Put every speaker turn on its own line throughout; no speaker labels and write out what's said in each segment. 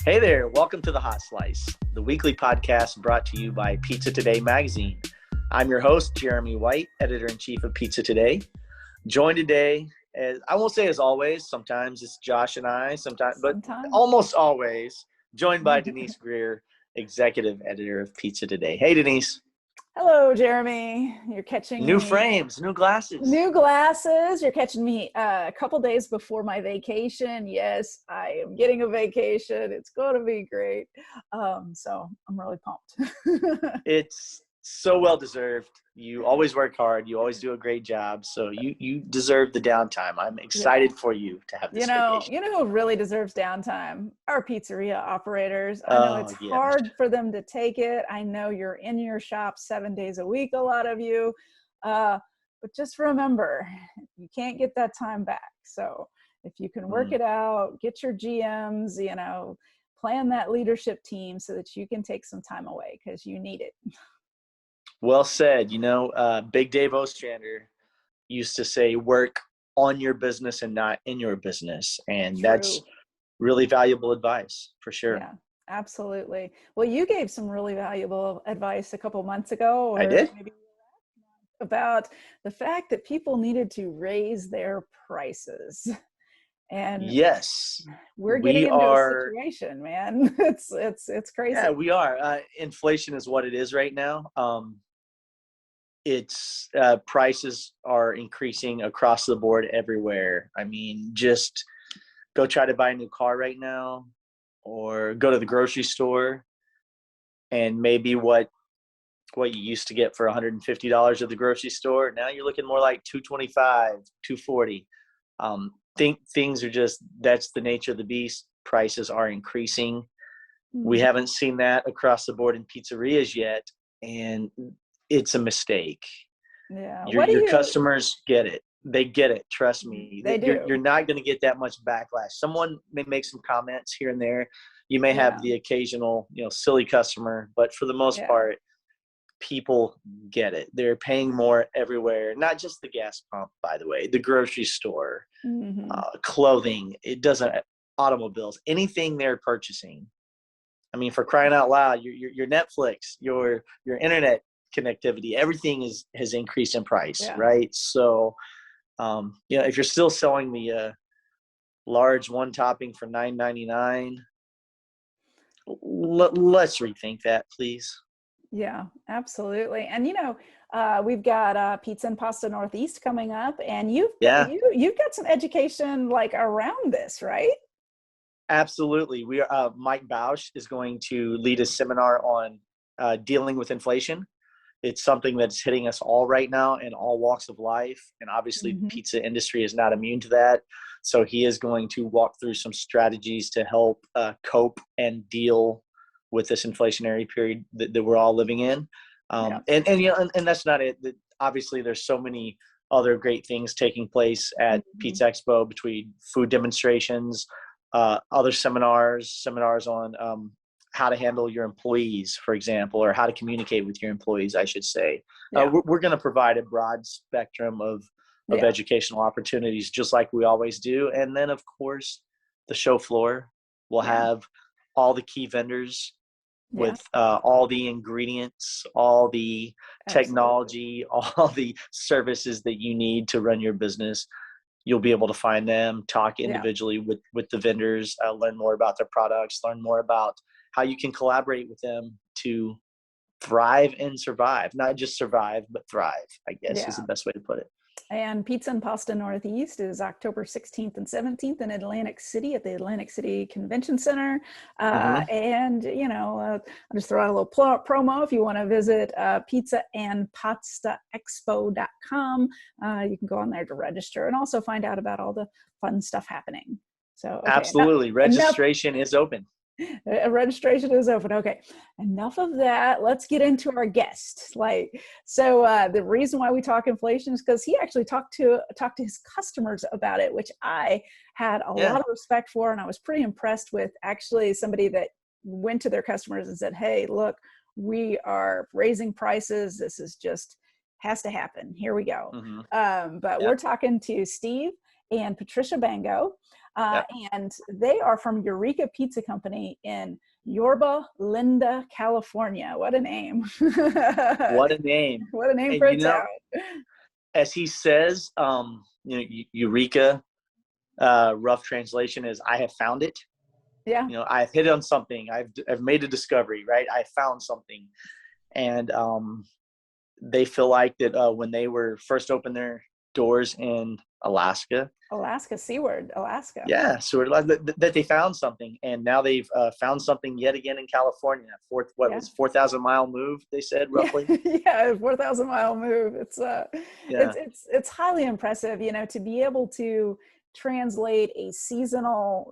Hey there, welcome to The Hot Slice, the weekly podcast brought to you by Pizza Today magazine. I'm your host, Jeremy White, editor-in-chief of Pizza Today. Joined today, as I won't say as always, sometimes it's Josh and I, but almost always, joined by Denise Greer, executive editor of Pizza Today. Hey, Denise.
Hello, Jeremy. You're catching
new
me.
frames, new glasses.
New glasses. You're catching me a couple days before my vacation. Yes, I am getting a vacation. It's going to be great. So I'm really pumped.
It's so well deserved. You always work hard. You always do a great job. So you deserve the downtime. I'm excited for you to have this vacation.
You know who really deserves downtime? Our pizzeria operators. I know it's hard for them to take it. I know you're in your shop 7 days a week, a lot of you. But just remember, you can't get that time back. So if you can work it out, get your GMs, plan that leadership team so that you can take some time away because you need it.
Well said. Big Dave Ostrander used to say, work on your business and not in your business. And that's really valuable advice for sure.
Yeah, absolutely. Well, you gave some really valuable advice a couple months ago.
I did.
Maybe about the fact that people needed to raise their prices. And
yes,
we're getting into a situation, man. It's crazy.
Yeah, we are. Inflation is what it is right now. It's prices are increasing across the board everywhere. I mean, just go try to buy a new car right now, or go to the grocery store, and maybe what you used to get for $150 at the grocery store, now you're looking more like $225, $240. Things are just, that's the nature of the beast. Prices are increasing. We haven't seen that across the board in pizzerias yet, and it's a mistake.
Yeah.
Your customers get it. They get it. Trust me.
They do.
You're not going to get that much backlash. Someone may make some comments here and there. You may have the occasional, silly customer, but for the most part, people get it. They're paying more everywhere, not just the gas pump, by the way, the grocery store, clothing, automobiles, anything they're purchasing. I mean, for crying out loud, your Netflix, your internet connectivity, everything has increased in price, right? So, if you're still selling the large one topping for $9.99, let's rethink that, please.
Yeah, absolutely. And we've got Pizza and Pasta Northeast coming up, and you've got some education like around this, right?
Absolutely. We are. Mike Bausch is going to lead a seminar on dealing with inflation. It's something that's hitting us all right now in all walks of life, and obviously the pizza industry is not immune to that. So he is going to walk through some strategies to help cope and deal with this inflationary period that we're all living in. And that's not it. Obviously, there's so many other great things taking place at Pizza Expo, between food demonstrations, other seminars on how to handle your employees, for example, or how to communicate with your employees, I should say. We're going to provide a broad spectrum of educational opportunities, just like we always do. And then, of course, the show floor will have all the key vendors with all the ingredients, all the technology, all the services that you need to run your business. You'll be able to find them, talk individually with the vendors, learn more about their products, learn more about how you can collaborate with them to thrive and survive. Not just survive, but thrive, I guess is the best way to put it.
And Pizza and Pasta Northeast is October 16th and 17th in Atlantic City at the Atlantic City Convention Center. And, I'll just throw out a little promo. If you want to visit pizzaandpastaexpo.com, you can go on there to register and also find out about all the fun stuff happening. So
absolutely. Registration is open.
Registration is open. Okay, enough of that. Let's get into our guest. The reason why we talk inflation is because he actually talked to his customers about it, which I had a lot of respect for, and I was pretty impressed with actually somebody that went to their customers and said, "Hey, look, we are raising prices. This is just has to happen. Here we go." We're talking to Steve and Patricia Bangos. Uh, and they are from Eureka Pizza Company in Yorba Linda, California. What a name.
What a name.
What a name
And
for a town.
as he says, Eureka, rough translation is I have found it.
Yeah.
I've hit on something. I've made a discovery, right? I found something. And they feel like that when they were first opened their doors in Alaska,
Seward, Alaska.
Yeah, Seward, that they found something, and now they've found something yet again in California. Was 4,000-mile move? They said roughly.
Yeah, 4,000-mile move. It's highly impressive, to be able to translate a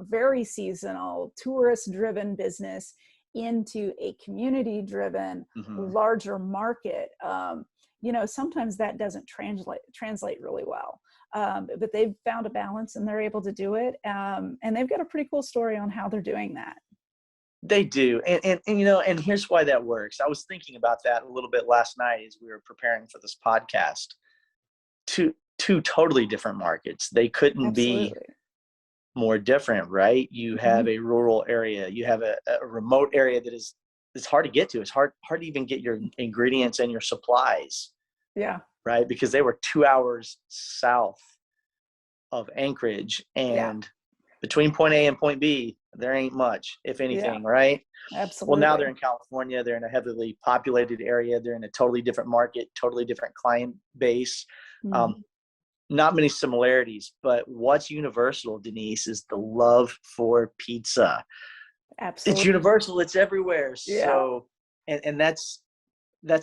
very seasonal, tourist-driven business into a community-driven, larger market. Sometimes that doesn't translate really well. But they've found a balance and they're able to do it. And they've got a pretty cool story on how they're doing that.
They do. And here's why that works. I was thinking about that a little bit last night as we were preparing for this podcast. Two totally different markets. They couldn't be more different, right? You have a rural area. You have a remote area that it's hard to get to. It's hard to even get your ingredients and your supplies.
Yeah.
Right? Because they were 2 hours south of Anchorage, and between point A and point B, there ain't much, if anything, right?
Absolutely.
Well, now they're in California. They're in a heavily populated area. They're in a totally different market, totally different client base. Not many similarities, but what's universal, Denise, is the love for pizza.
Absolutely.
It's universal. It's everywhere.
Yeah.
So, and that's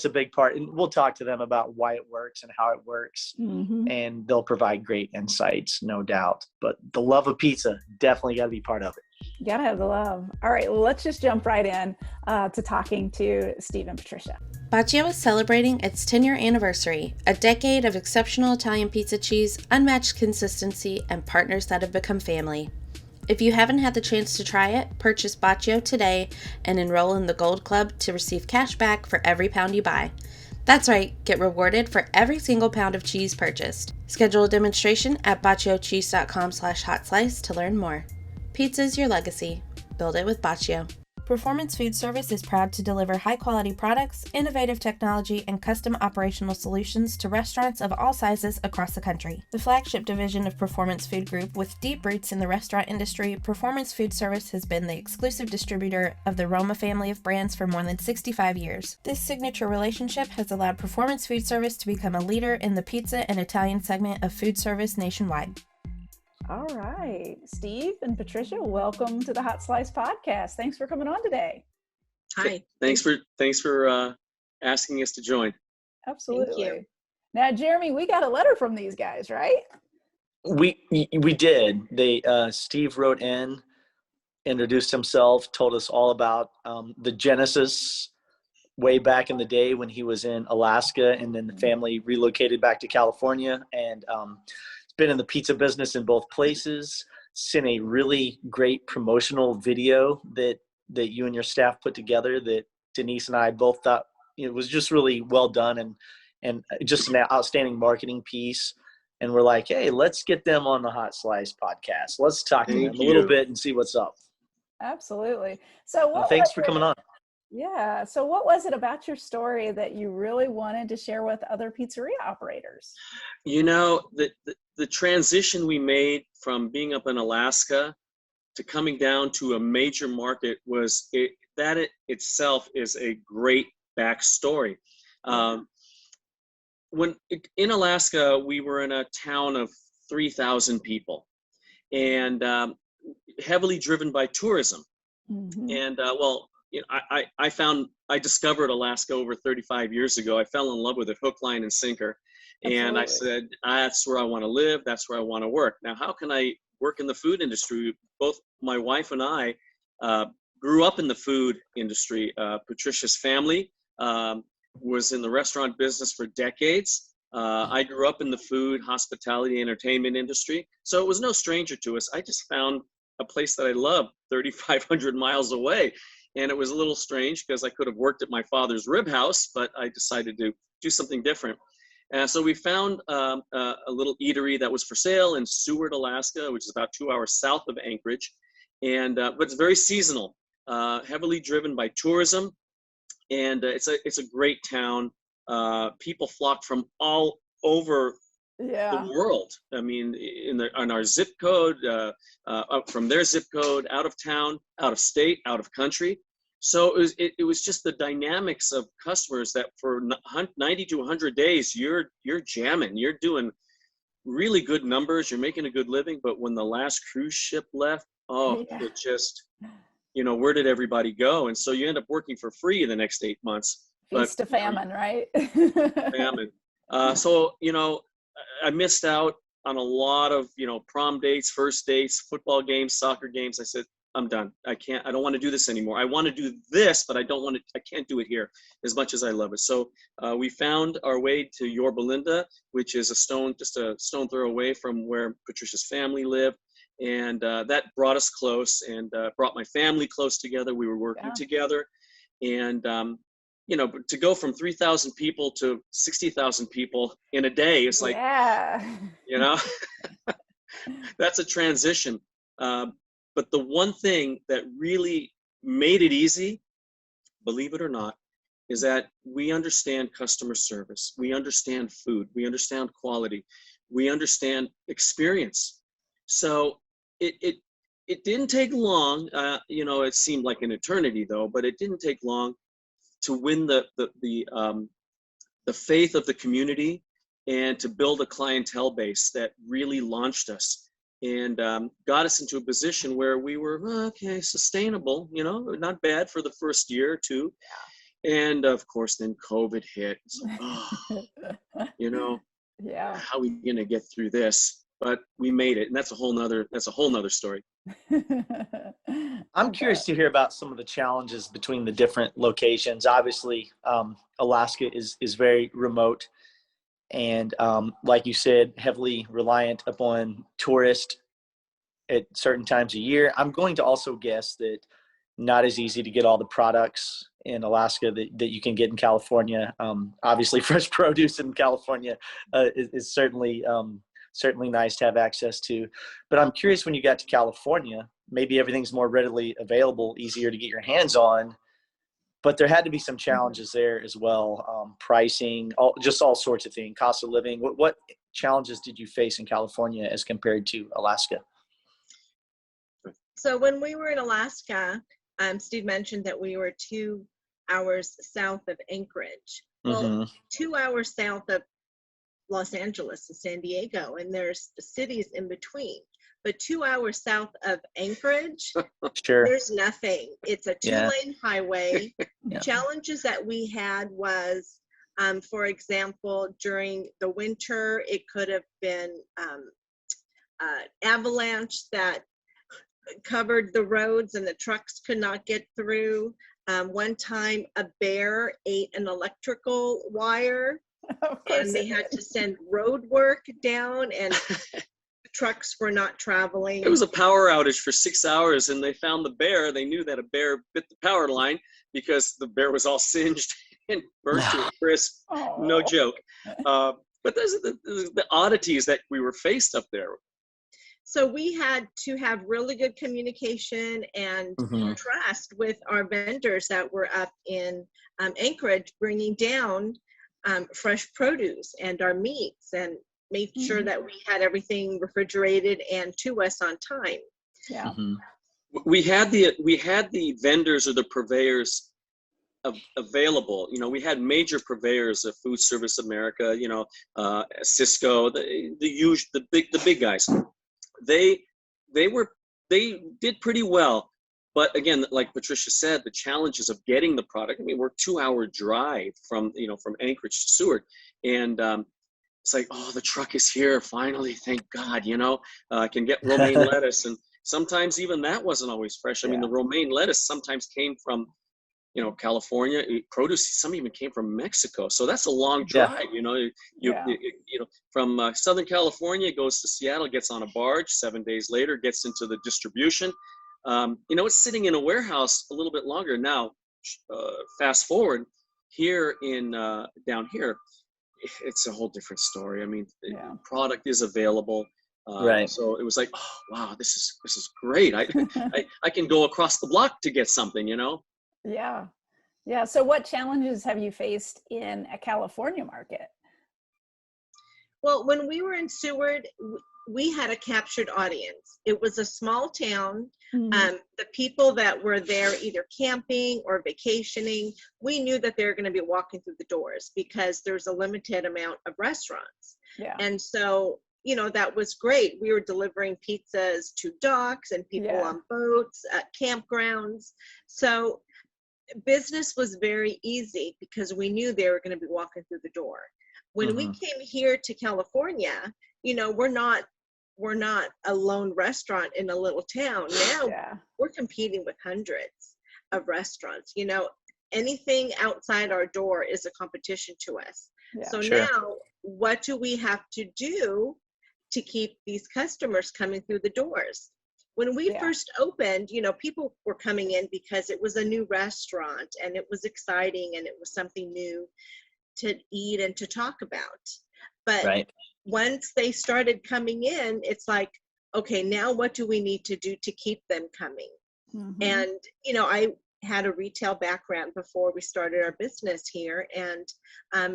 a big part. And we'll talk to them about why it works and how it works. And they'll provide great insights, no doubt. But the love of pizza, definitely got to be part of it.
You got to have the love. All right, well, let's just jump right in to talking to Steve and Patricia.
Bacio is celebrating its 10-year anniversary, a decade of exceptional Italian pizza cheese, unmatched consistency, and partners that have become family. If you haven't had the chance to try it, purchase Bacio today and enroll in the Gold Club to receive cash back for every pound you buy. That's right, get rewarded for every single pound of cheese purchased. Schedule a demonstration at baciocheese.com/hotslice to learn more. Pizza is your legacy. Build it with Bacio. Performance Food Service is proud to deliver high-quality products, innovative technology, and custom operational solutions to restaurants of all sizes across the country. The flagship division of Performance Food Group, with deep roots in the restaurant industry, Performance Food Service has been the exclusive distributor of the Roma family of brands for more than 65 years. This signature relationship has allowed Performance Food Service to become a leader in the pizza and Italian segment of food service nationwide.
All right, Steve and Patricia, welcome to the Hot Slice podcast. Thanks for coming on today.
Hi.
Thanks for asking us to join.
Absolutely. Thank you. Now, Jeremy, we got a letter from these guys, right?
We did. Steve wrote in, introduced himself, told us all about the genesis way back in the day when he was in Alaska, and then the family relocated back to California, and been in the pizza business in both places. Sent a really great promotional video that you and your staff put together that Denise and I both thought it was just really well done and just an outstanding marketing piece. And we're like, hey, let's get them on the Hot Slice podcast. Let's talk to them a little bit and see what's up.
Absolutely. So
thanks for coming on.
Yeah. So what was it about your story that you really wanted to share with other pizzeria operators?
The transition we made from being up in Alaska to coming down to a major market itself is a great backstory. When in Alaska, we were in a town of 3,000 people and heavily driven by tourism. And I discovered Alaska over 35 years ago. I fell in love with it, hook, line, and sinker. And I said, that's where I want to live. That's where I want to work. Now, how can I work in the food industry? Both my wife and I grew up in the food industry. Patricia's family was in the restaurant business for decades. I grew up in the food, hospitality, entertainment industry. So it was no stranger to us. I just found a place that I loved 3,500 miles away. And it was a little strange because I could have worked at my father's rib house, but I decided to do something different. So we found a little eatery that was for sale in Seward, Alaska, which is about 2 hours south of Anchorage, and but it's very seasonal, heavily driven by tourism, and it's a great town. People flock from all over the world. I mean, on our zip code, up from their zip code, out of town, out of state, out of country. So it was just the dynamics of customers that for 90 to 100 days, you're jamming, you're doing really good numbers, you're making a good living. But when the last cruise ship left, it just, where did everybody go? And so you end up working for free the next 8 months.
Feast to famine, right?
Famine. So, I missed out on a lot of, prom dates, first dates, football games, soccer games. I said, I'm done. I don't want to do this anymore. I want to do this, but I can't do it here as much as I love it. So we found our way to Yorba Linda, which is just a stone throw away from where Patricia's family lived. And that brought us close and brought my family close together. We were working together. And, to go from 3,000 people to 60,000 people in a day, it's like, that's a transition. But the one thing that really made it easy, believe it or not, is that we understand customer service. We understand food. We understand quality. We understand experience. So it didn't take long. It seemed like an eternity though, but it didn't take long to win the faith of the community and to build a clientele base that really launched us and got us into a position where we were sustainable, not bad for the first year or two. And of course then COVID hit. So, how are we gonna get through this? But we made it, and that's a whole nother story.
I'm curious to hear about some of the challenges between the different locations. Obviously, Alaska is very remote, and like you said, heavily reliant upon tourists at certain times a year. I'm going to also guess that not as easy to get all the products in Alaska that you can get in California. Obviously, fresh produce in California is certainly nice to have access to. But I'm curious, when you got to California, maybe everything's more readily available, easier to get your hands on. But there had to be some challenges there as well. Pricing, all sorts of things, cost of living. What challenges did you face in California as compared to Alaska?
So when we were in Alaska, Steve mentioned that we were 2 hours south of Anchorage. Well, 2 hours south of Los Angeles and San Diego, and there's cities in between. But 2 hours south of Anchorage, there's nothing. It's a 2-lane highway. The challenges that we had was, for example, during the winter, it could have been avalanche that covered the roads and the trucks could not get through. One time, a bear ate an electrical wire. And they had to send road work down, and trucks were not traveling.
It was a power outage for 6 hours, and they found the bear. They knew that a bear bit the power line because the bear was all singed and burnt to a crisp. No joke. But those are the oddities that we were faced up there.
So we had to have really good communication and trust with our vendors that were up in Anchorage, bringing down fresh produce and our meats, and make sure that we had everything refrigerated and to us on time.
We had the vendors or the purveyors available. We had major purveyors of Food Service America, Cisco, the big guys. They did pretty well. But again, like Patricia said, the challenges of getting the product. I mean, we're 2 hour drive from Anchorage to Seward. And it's like, the truck is here. Finally, thank God, I can get romaine lettuce. And sometimes even that wasn't always fresh. I mean, the romaine lettuce sometimes came from, California. Produce, some even came from Mexico. So that's a long drive, from Southern California, goes to Seattle, gets on a barge, 7 days later, gets into the distribution. It's sitting in a warehouse a little bit longer now. Fast forward here down here, it's a whole different story. I mean,
Yeah.
product is available.
Right.
So it was like, oh, wow, this is great. I can go across the block to get something,
Yeah. Yeah. So what challenges have you faced in a California market?
Well, when we were in Seward, we had a captured audience. It was a small town.
Mm-hmm.
The people that were there either camping or vacationing, we knew that they were going to be walking through the doors because there's a limited amount of restaurants.
Yeah.
And so, that was great. We were delivering pizzas to docks and people on boats, at campgrounds. So business was very easy because we knew they were going to be walking through the door. When we came here to California, we're not a lone restaurant in a little town. Now we're competing with hundreds of restaurants. Anything outside our door is a competition to us.
Yeah.
So
Sure.
now what do we have to do to keep these customers coming through the doors? When we first opened, people were coming in because it was a new restaurant and it was exciting and it was something new to eat and to talk about. But once they started coming in, it's like, okay, now what do we need to do to keep them coming?
Mm-hmm.
And, I had a retail background before we started our business here, and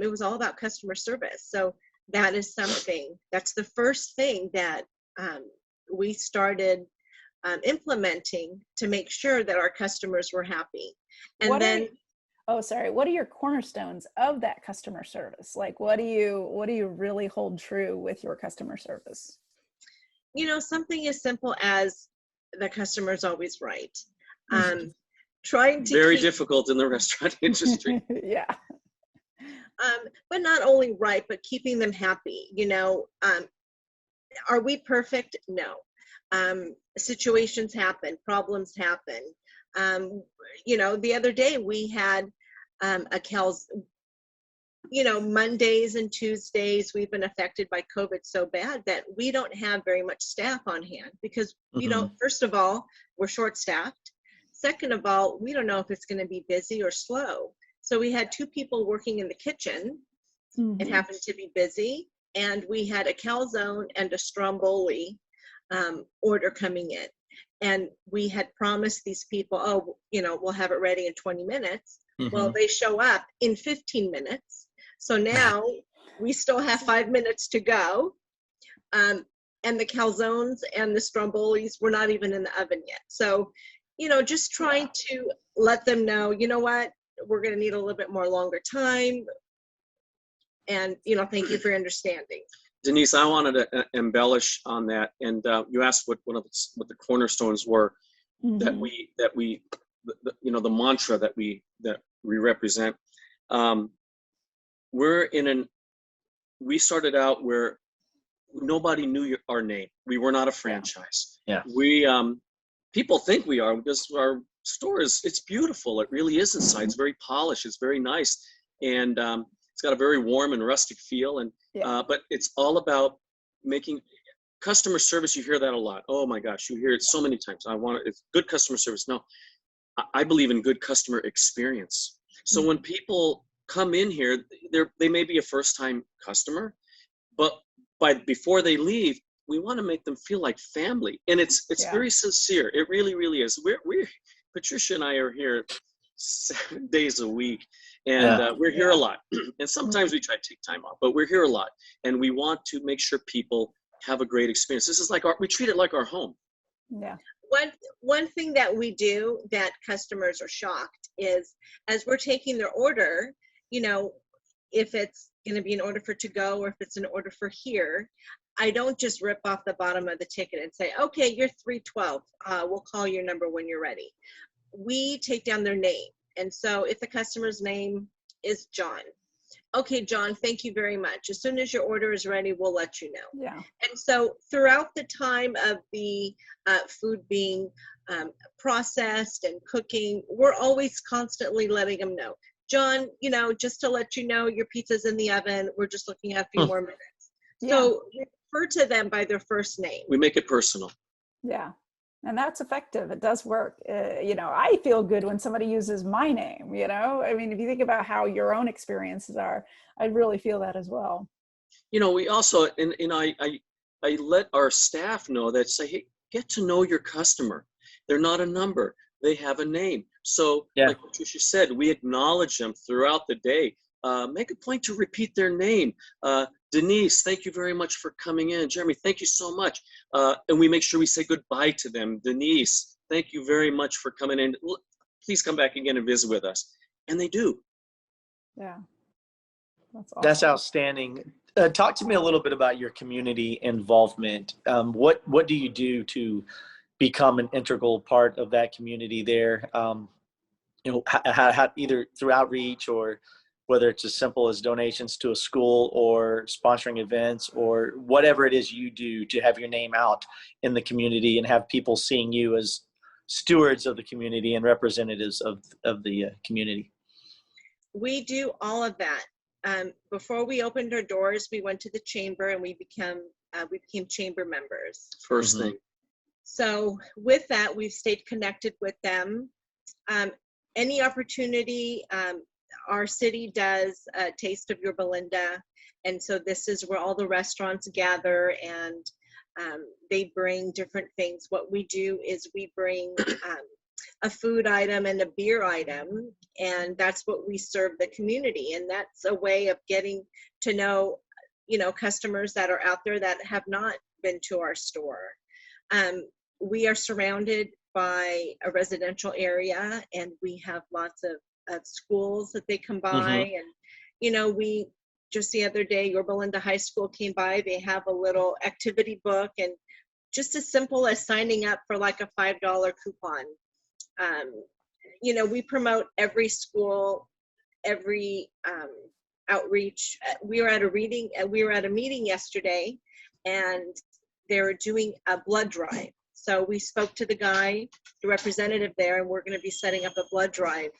it was all about customer service. So that is something, that's the first thing that we started implementing to make sure that our customers were happy. And what
are your cornerstones of that customer service? Like, what do you really hold true with your customer service?
Something as simple as the customer's always right. Trying to
very difficult in the restaurant industry.
Yeah.
But not only right, but keeping them happy. Are we perfect? No. Situations happen, problems happen. The other day we had a Cal's, Mondays and Tuesdays, we've been affected by COVID so bad that we don't have very much staff on hand because, first of all, we're short-staffed. Second of all, we don't know if it's going to be busy or slow. So we had 2 people working in the kitchen. It happened to be busy. And we had a calzone and a stromboli order coming in. And we had promised these people, we'll have it ready in 20 minutes. Well, they show up in 15 minutes. So now we still have 5 minutes to go. And the calzones and the strombolis were not even in the oven yet. So, just trying to let them know, what, we're going to need a little bit more longer time. And, thank you for your understanding.
Denise, I wanted to embellish on that, and you asked what the cornerstones were that we the mantra that we represent. We started out where nobody knew our name. We were not a franchise.
Yeah.
We people think we are because our store it's beautiful. It really is inside. It's very polished. It's very nice, and it's got a very warm and rustic feel. And but it's all about making customer service. You hear that a lot. Oh my gosh, you hear it so many times. It's good customer service. No, I believe in good customer experience. So when people come in here, they may be a first-time customer, but before they leave, we want to make them feel like family, and it's very sincere. It really, really is. We're Patricia and I are here 7 days a week, and we're here a lot. And sometimes we try to take time off, but we're here a lot, and we want to make sure people have a great experience. This is like we treat it like our home.
Yeah.
One thing that we do that customers are shocked is as we're taking their order, if it's going to be an order for to go or if it's an order for here, I don't just rip off the bottom of the ticket and say, okay, you're 312. We'll call your number when you're ready. We take down their name. And so if the customer's name is John, okay, John, thank you very much. As soon as your order is ready, we'll let you know.
Yeah.
And so throughout the time of the food being processed and cooking, we're always constantly letting them know, John, just to let you know, your pizza's in the oven. We're just looking at a few more minutes. Yeah. So refer to them by their first name.
We make it personal.
Yeah. And that's effective. It does work. I feel good when somebody uses my name, I mean, if you think about how your own experiences are, I really feel that as well.
We also, and I let our staff know that, say, hey, get to know your customer. They're not a number. They have a name. So like Patricia said, we acknowledge them throughout the day. Make a point to repeat their name. Denise, thank you very much for coming in. Jeremy, thank you so much. And we make sure we say goodbye to them. Denise, thank you very much for coming in. Please come back again and visit with us. And they do.
Yeah. That's awesome.
That's outstanding. Talk to me a little bit about your community involvement. What do you do to become an integral part of that community there? How, either through outreach, or whether it's as simple as donations to a school or sponsoring events, or whatever it is you do to have your name out in the community and have people seeing you as stewards of the community and representatives of the community.
We do all of that. Before we opened our doors, we went to the chamber and we became chamber members.
First thing.
So with that, we've stayed connected with them. Any opportunity, our city does a Taste of Yorba Linda. And so this is where all the restaurants gather and they bring different things. What we do is we bring a food item and a beer item, and that's what we serve the community. And that's a way of getting to know, customers that are out there that have not been to our store. We are surrounded by a residential area, and we have lots of schools that they come by. And, we just the other day, Yorba Linda High School came by. They have a little activity book, and just as simple as signing up for like a $5 coupon. We promote every school, every outreach. We were at a meeting yesterday, and they were doing a blood drive. So we spoke to the representative there, and we're going to be setting up a blood drive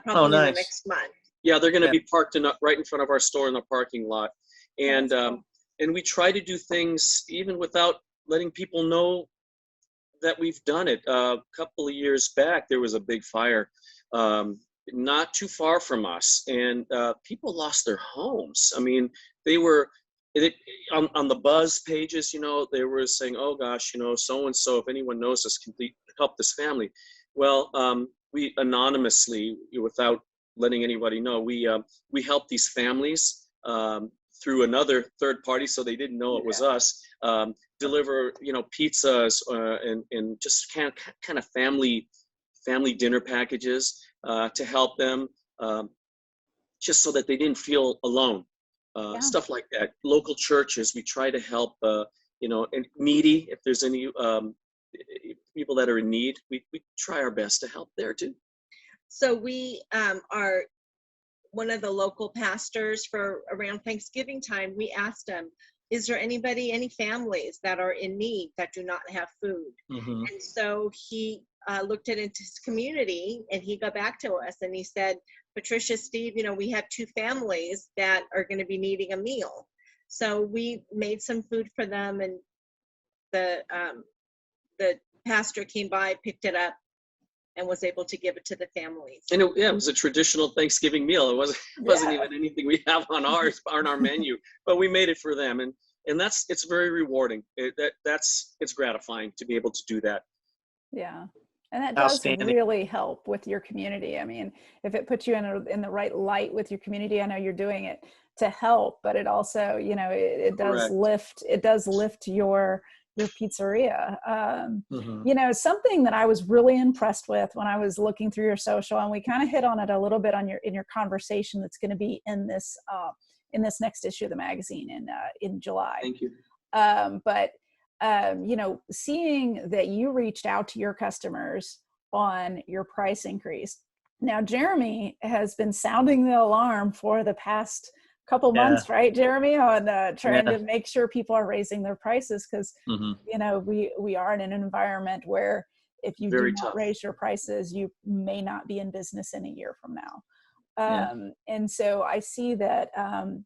probably in the next month.
Yeah, they're going to be parked right in front of our store in the parking lot. And and we try to do things even without letting people know that we've done it. A couple of years back, there was a big fire not too far from us, and people lost their homes. I mean, they were on the buzz pages, they were saying, oh gosh, so-and-so, if anyone knows us, can help this family. Well, we anonymously, without letting anybody know, we helped these families through another third party, so they didn't know it was us, deliver, pizzas and just kind of family dinner packages to help them, just so that they didn't feel alone. Stuff like that. Local churches, we try to help, and needy, if there's any people that are in need, we try our best to help there too.
So we are one of the local pastors for around Thanksgiving time. We asked them, is there any families that are in need that do not have food? And so he looked into his community, and he got back to us and he said, Patricia, Steve, we have 2 families that are going to be needing a meal. So we made some food for them, and the pastor came by, picked it up, and was able to give it to the families. And
it was a traditional Thanksgiving meal. It wasn't even anything we have on our menu, but we made it for them, and it's very rewarding. It's gratifying to be able to do that.
Yeah. And that does really help with your community. I mean, if it puts you in the right light with your community, I know you're doing it to help, but it also, it does lift your pizzeria. Something that I was really impressed with when I was looking through your social, and we kind of hit on it a little bit in your conversation that's going to be in this next issue of the magazine in July.
Thank you.
But seeing that you reached out to your customers on your price increase. Now, Jeremy has been sounding the alarm for the past couple months, right, Jeremy, on trying to make sure people are raising their prices, because, we are in an environment where if you do not raise your prices, you may not be in business in a year from now. And so I see that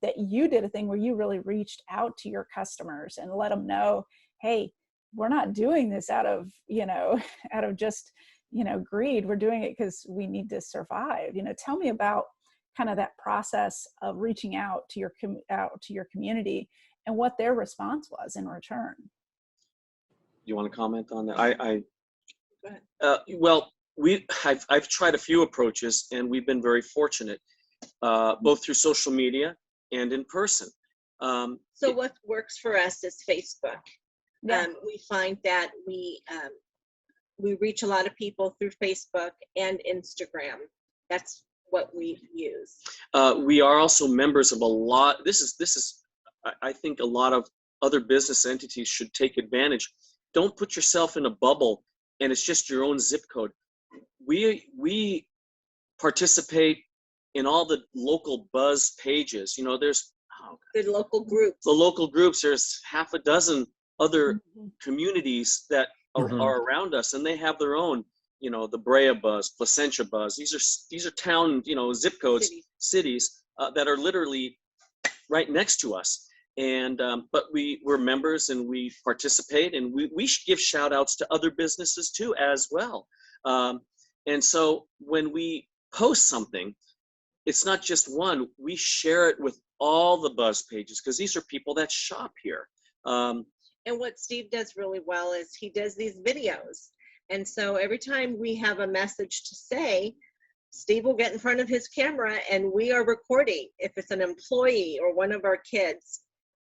that you did a thing where you really reached out to your customers and let them know, hey, we're not doing this out of, out of just, greed. We're doing it because we need to survive. Tell me about kind of that process of reaching out to your community and what their response was in return.
You want to comment on that? Well, I've tried a few approaches, and we've been very fortunate, both through social media and in person.
So what works for us is Facebook.
Yeah.
We find that we reach a lot of people through Facebook and Instagram. That's what we use.
We are also members of a lot. This is, I think a lot of other business entities should take advantage. Don't put yourself in a bubble and it's just your own zip code. We participate in all the local buzz pages. There's
The local groups.
the local groups. There's half a dozen other communities that are around us, and they have their own, the Brea Buzz, Placentia Buzz. These are town, zip codes, cities that are literally right next to us. And but we're members and we participate, and we give shout outs to other businesses too as well. And so when we post something, it's not just one. We share it with all the buzz pages because these are people that shop here.
And what Steve does really well is he does these videos. And so every time we have a message to say, Steve will get in front of his camera and we are recording. If it's an employee or one of our kids,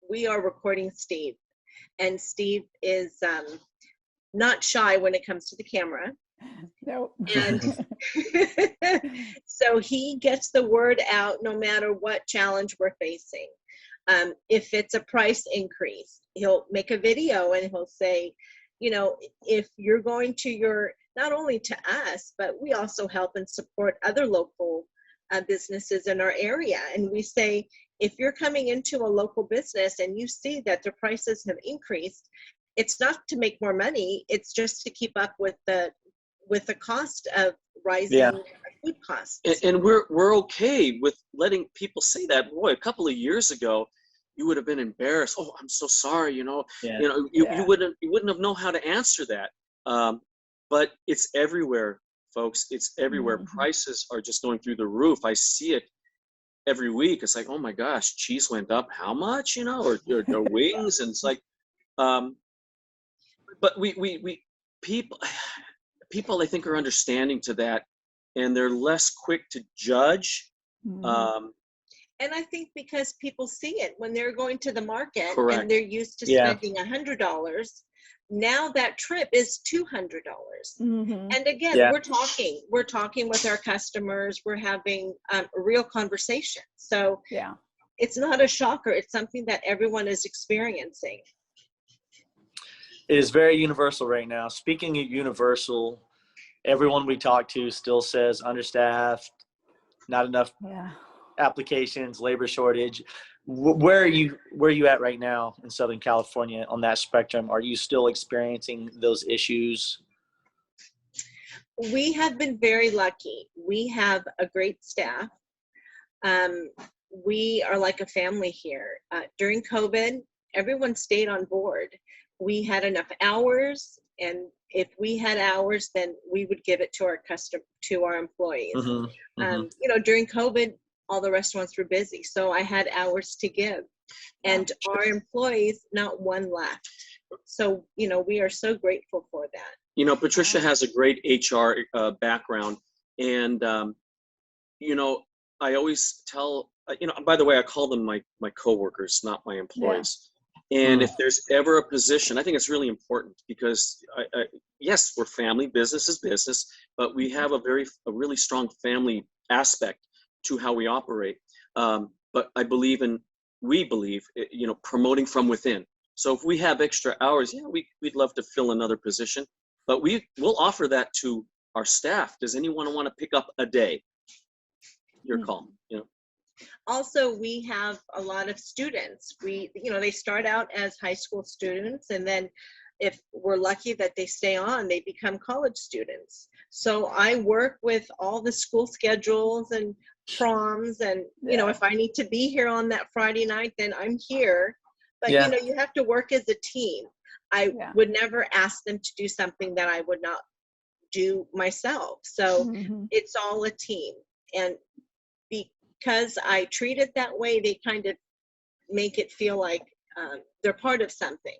we are recording Steve. And Steve is not shy when it comes to the camera.
No.
And so he gets the word out no matter what challenge we're facing. If it's a price increase, he'll make a video and he'll say, if you're going to not only to us, but we also help and support other local businesses in our area. And we say, if you're coming into a local business and you see that the prices have increased, it's not to make more money, it's just to keep up with the cost of rising food costs.
And we're okay with letting people say that. Boy, a couple of years ago, you would have been embarrassed. Oh, I'm so sorry. You wouldn't have known how to answer that. But it's everywhere, folks. It's everywhere.
Mm-hmm.
Prices are just going through the roof. I see it every week. It's like, oh my gosh, cheese went up how much? Or wings, and it's like, but we people I think are understanding to that, and they're less quick to judge.
Mm-hmm.
And I think because people see it when they're going to the market.
Correct.
And they're used to spending $100. Now that trip is $200.
Mm-hmm.
And again, we're talking with our customers. We're having a real conversation. So it's not a shocker. It's something that everyone is experiencing.
It is very universal right now. Speaking of universal, everyone we talk to still says understaffed, not enough applications, labor shortage. Where are you at right now in Southern California on that spectrum? Are you still experiencing those issues?
We have been very lucky. We have a great staff. We are like a family here. During COVID, everyone stayed on board. We had enough hours, and if we had hours, then we would give it to our employees.
Mm-hmm.
During COVID, all the restaurants were busy, so I had hours to give, and our employees, not one left. So we are so grateful for that.
Patricia has a great HR background, and I always tell by the way, I call them my coworkers, not my employees. And if there's ever a position, I think it's really important because yes, we're family, business is business, but we have a really strong family aspect to how we operate. But we believe, promoting from within. So if we have extra hours, we'd love to fill another position, but we'll offer that to our staff. Does anyone want to pick up a day? Your call,
Also, we have a lot of students. They start out as high school students, and then if we're lucky that they stay on, they become college students. So I work with all the school schedules and proms, and if I need to be here on that Friday night, then I'm here. But you have to work as a team. I would never ask them to do something that I would not do myself. So it's all a team. And because I treat it that way, they kind of make it feel like they're part of something.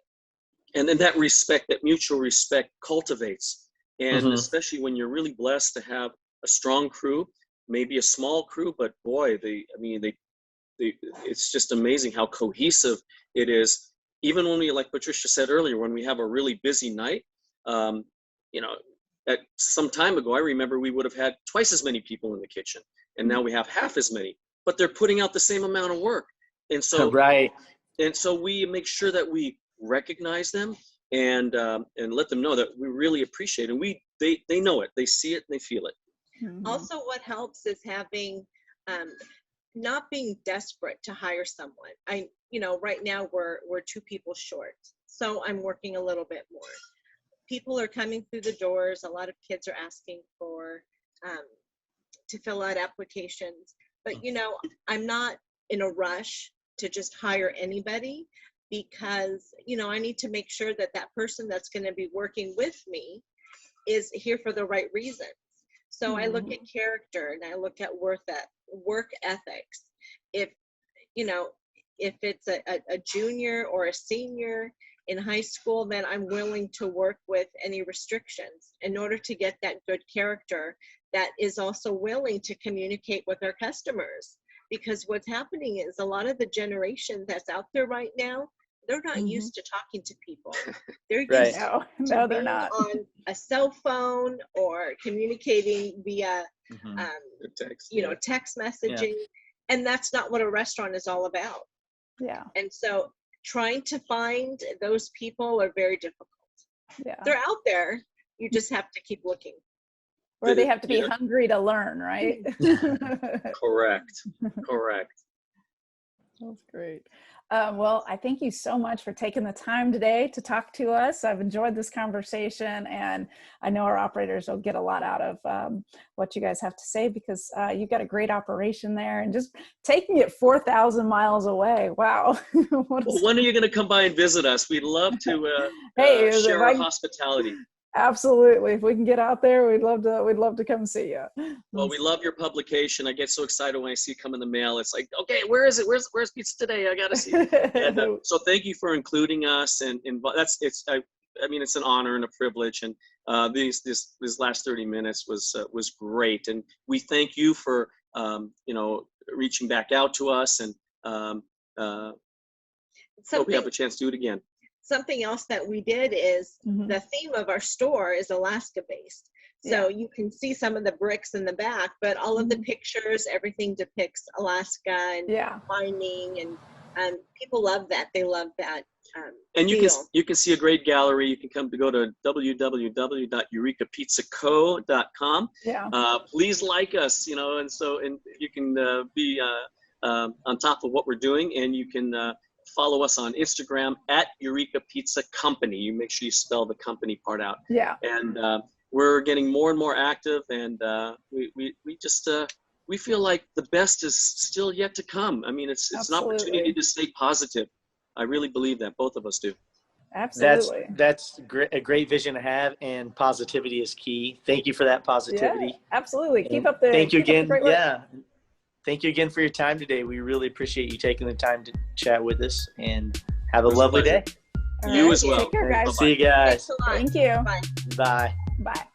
And then that respect, that mutual respect cultivates. And especially when you're really blessed to have a strong crew, maybe a small crew, but boy, it's just amazing how cohesive it is. Even when we, like Patricia said earlier, when we have a really busy night, at some time ago, I remember we would have had twice as many people in the kitchen, and now we have half as many, but they're putting out the same amount of work. And so, and so we make sure that we recognize them and let them know that we really appreciate it. And they know it, they see it, and they feel it.
Also, what helps is having, not being desperate to hire someone. Right now we're 2 people short, so I'm working a little bit more. People are coming through the doors. A lot of kids are asking for to fill out applications, but I'm not in a rush to just hire anybody, because I need to make sure that that person that's going to be working with me is here for the right reasons. So I look at character, and I look at work ethics. If it's a junior or a senior in high school, then I'm willing to work with any restrictions in order to get that good character that is also willing to communicate with our customers. Because what's happening is a lot of the generation that's out there right now, they're not used to talking to people. They're used to
they're
being
not
on a cell phone or communicating via text messaging. And that's not what a restaurant is all about. And so trying to find those people are very difficult. They're out there. You just have to keep looking.
Or they have to be hungry to learn, right?
Correct.
That's great. Well, I thank you so much for taking the time today to talk to us. I've enjoyed this conversation, and I know our operators will get a lot out of what you guys have to say, because you've got a great operation there, and just taking it 4,000 miles away. Wow.
Well, when are you going to come by and visit us? We'd love to share our hospitality.
Absolutely. If we can get out there, we'd love to come see you.
Well, we love your publication. I get so excited when I see it come in the mail. It's like, okay, where is it? Where's Pizza Today? I got to see it. And, so thank you for including us. And it's an honor and a privilege. And these last 30 minutes was great. And we thank you for, reaching back out to us, and hope we have a chance to do it again.
Something else that we did is the theme of our store is Alaska based. So you can see some of the bricks in the back, but all of the pictures, everything depicts Alaska and mining, and people love that. They love that.
And you can see a great gallery. You can go to www.eurekapizzaco.com. Please like us, and you can be on top of what we're doing, and you can follow us on Instagram at Eureka Pizza Company. You make sure you spell the company part out. And we're getting more and more active, and we feel like the best is still yet to come. I mean, it's an opportunity to stay positive. I really believe that. Both of us do.
Absolutely.
That's a great vision to have, and positivity is key. Thank you for that positivity.
Absolutely. Keep up the
Thank you again. Thank you again for your time today. We really appreciate you taking the time to chat with us, and have a lovely day.
You as well.
Take care, guys.
See you guys.
Thank you.
Bye.
Bye.
Bye.